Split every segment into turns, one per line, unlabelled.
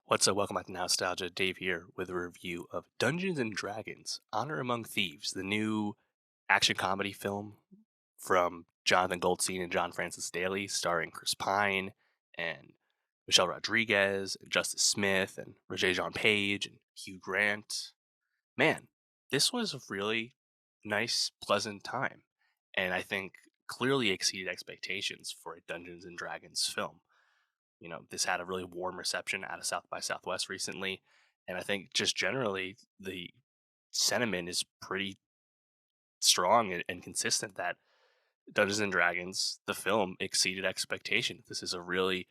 What's up? Welcome back to Nowstalgia. Dave here with a review of Dungeons and Dragons: Honor Among Thieves, the new action comedy film from Jonathan Goldstein and John Francis Daly, starring Chris Pine and Michelle Rodriguez and Justice Smith and Regé-Jean Page and Hugh Grant. Man, this was a really nice, pleasant time, and I think clearly exceeded expectations for a Dungeons and Dragons film. This had a really warm reception out of South by Southwest recently, and I think just generally the sentiment is pretty strong and consistent that Dungeons and Dragons, the film, exceeded expectations. This is a really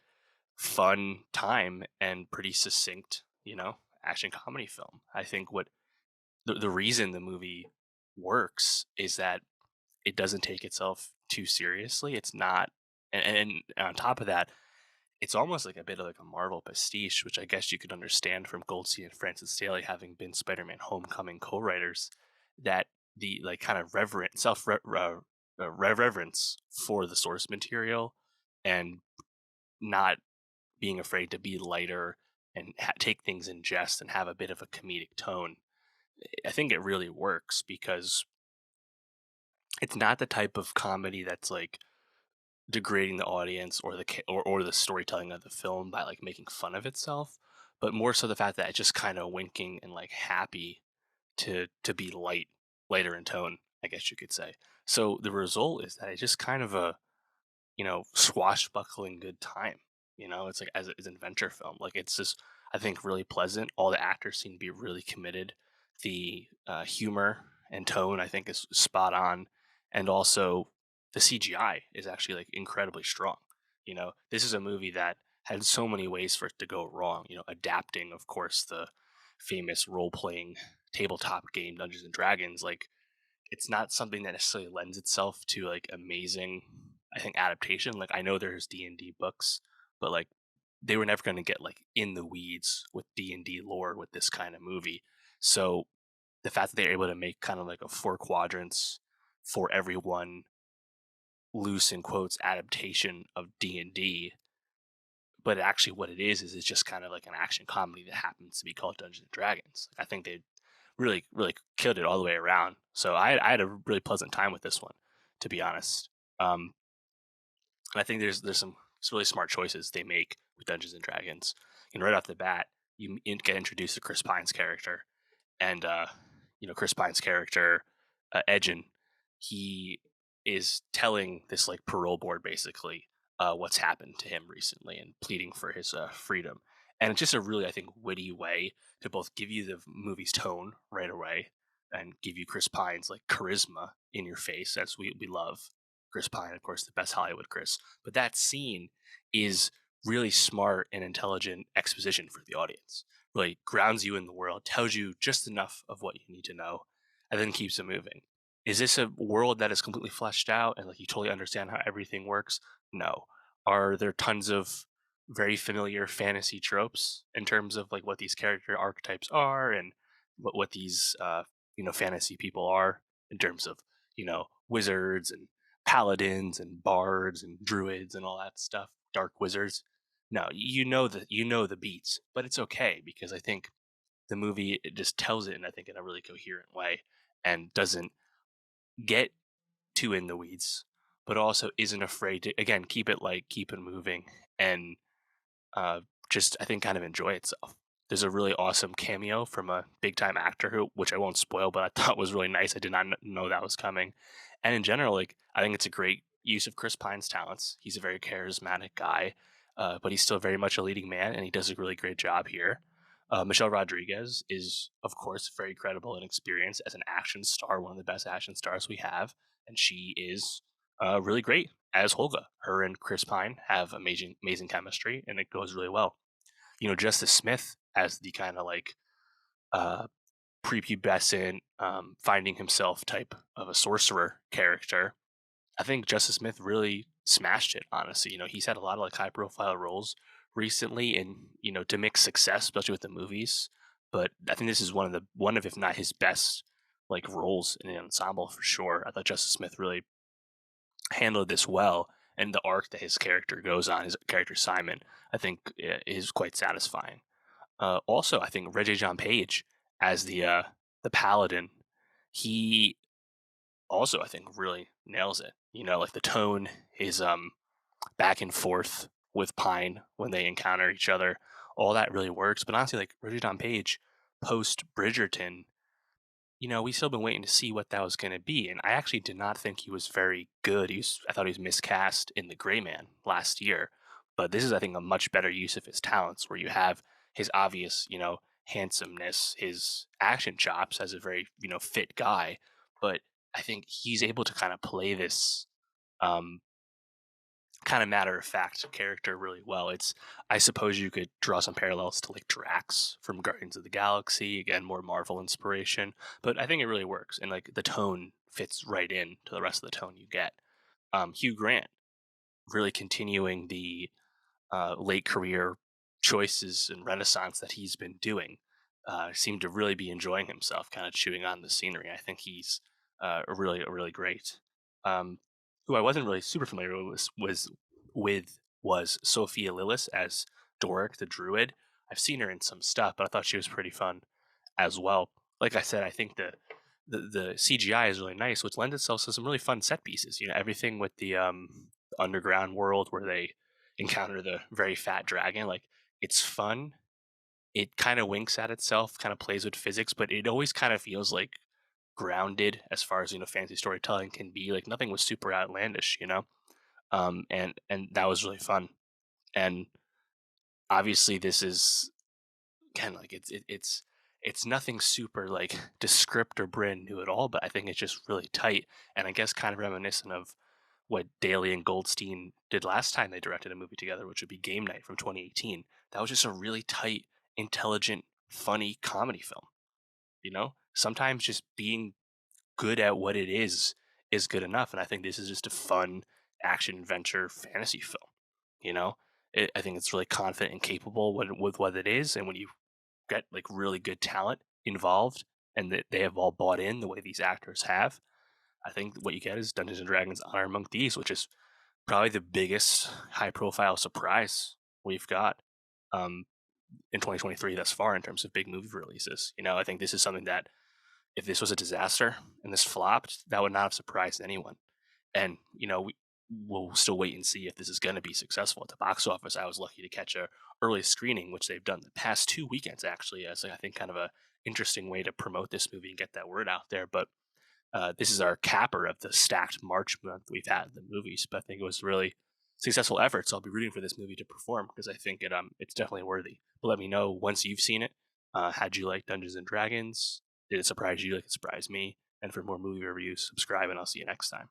fun time and pretty succinct, action comedy film. I think what the reason the movie works is that it doesn't take itself too seriously. It's not, and on top of that, it's almost like a bit of like a Marvel pastiche, which I guess you could understand from Goldstein and Francis Daly having been Spider-Man Homecoming co-writers, that the like kind of reverent reverence for the source material and not being afraid to be lighter and take things in jest and have a bit of a comedic tone. I think it really works because it's not the type of comedy that's like degrading the audience or or the storytelling of the film by like making fun of itself, but more so the fact that it's just kind of winking and like happy to be lighter in tone, I guess you could say. So the result is that it's just kind of a swashbuckling good time. It's like as an adventure film. Like it's just I think really pleasant. All the actors seem to be really committed. The humor and tone I think is spot on, and also the CGI is actually like incredibly strong. This is a movie that had so many ways for it to go wrong. Adapting, of course, the famous role playing tabletop game Dungeons and Dragons. Like it's not something that necessarily lends itself to like amazing, I think, adaptation. Like I know there's D&D books, but like they were never going to get like in the weeds with D&D lore with this kind of movie. So the fact that they're able to make kind of like a four quadrants for everyone, loose in quotes, adaptation of D&D, but actually what it is it's just kind of like an action comedy that happens to be called Dungeons and Dragons. I think they really killed it all the way around. So I had a really pleasant time with this one, to be honest. Um, and I think there's some really smart choices they make with Dungeons and Dragons. Right off the bat, you get introduced to Chris Pine's character, and Chris Pine's character, Edgin, he is telling this like parole board basically what's happened to him recently and pleading for his freedom. And it's just a really, I think, witty way to both give you the movie's tone right away and give you Chris Pine's like charisma in your face, as we love Chris Pine, of course, the best Hollywood Chris. But that scene is really smart and intelligent exposition for the audience. Really grounds you in the world, tells you just enough of what you need to know, and then keeps it moving. Is this a world that is completely fleshed out and like you totally understand how everything works? No. Are there tons of very familiar fantasy tropes in terms of like what these character archetypes are and what these fantasy people are in terms of wizards and paladins and bards and druids and all that stuff, dark wizards? No, you know the beats, but it's okay because I think the movie it just tells it, and I think in a really coherent way, and doesn't get too in the weeds, but also isn't afraid to again keep it light, keep it moving, and just I think kind of enjoy itself. There's a really awesome cameo from a big time actor which I won't spoil, but I thought was really nice. I did not know that was coming, and in general, like I think it's a great use of Chris Pine's talents. He's a very charismatic guy, but he's still very much a leading man, and he does a really great job here. Michelle Rodriguez is, of course, very credible and experienced as an action star, one of the best action stars we have, and she is really great as Holga. Her and Chris Pine have amazing chemistry, and it goes really well. Justice Smith as the kind of like uh, prepubescent, finding himself type of a sorcerer character. I think Justice Smith really smashed it. Honestly, he's had a lot of like high profile roles recently, and to mix success, especially with the movies. But I think this is one of if not his best like roles in an ensemble for sure. I thought Justice Smith really handled this well, and the arc that his character goes on, his character Simon, I think is quite satisfying. Also, I think Regé-Jean Page as the paladin, he also I think really nails it. You know, like the tone, his back and forth with Pine when they encounter each other, all that really works. But honestly, like Regé-Jean Page post Bridgerton, we still been waiting to see what that was going to be. And I actually did not think he was very good. I thought he was miscast in The Gray Man last year. But this is, I think, a much better use of his talents where you have his obvious, handsomeness, his action chops as a very, fit guy. But I think he's able to kind of play this um, kind of matter of fact character really well. I suppose you could draw some parallels to like Drax from Guardians of the Galaxy, again more Marvel inspiration, but I think it really works and like the tone fits right in to the rest of the tone you get. Hugh Grant really continuing the late career choices and renaissance that he's been doing. Seemed to really be enjoying himself, kind of chewing on the scenery. I think he's really great. Um, who I wasn't really super familiar with was Sophia Lillis as Doric the Druid. I've seen her in some stuff, but I thought she was pretty fun as well. Like I said, I think the CGI is really nice, which lends itself to some really fun set pieces. Everything with the underground world where they encounter the very fat dragon. Like it's fun. It kind of winks at itself, kind of plays with physics, but it always kind of feels like grounded as far as fantasy storytelling can be. Like nothing was super outlandish. And that was really fun. And obviously, this is again like it's nothing super like descript or brand new at all, but I think it's just really tight, and I guess kind of reminiscent of what Daly and Goldstein did last time they directed a movie together, which would be Game Night from 2018. That was just a really tight, intelligent, funny comedy film. Sometimes just being good at what it is good enough, and I think this is just a fun action adventure fantasy film. I think it's really confident and capable with what it is, and when you get like really good talent involved and that they have all bought in the way these actors have, I think what you get is Dungeons and Dragons Honor Among Thieves, which is probably the biggest high profile surprise we've got um, in 2023 thus far in terms of big movie releases. I think this is something that if this was a disaster and this flopped, that would not have surprised anyone. And we'll still wait and see if this is going to be successful at the box office. I was lucky to catch a early screening, which they've done the past 2 weekends actually, as I think kind of a interesting way to promote this movie and get that word out there. But this is our capper of the stacked March month we've had in the movies. But I think it was really successful effort. So I'll be rooting for this movie to perform because I think it's definitely worthy. But let me know once you've seen it. How'd you like Dungeons and Dragons? Did it surprise you like it surprised me? And for more movie reviews, subscribe and I'll see you next time.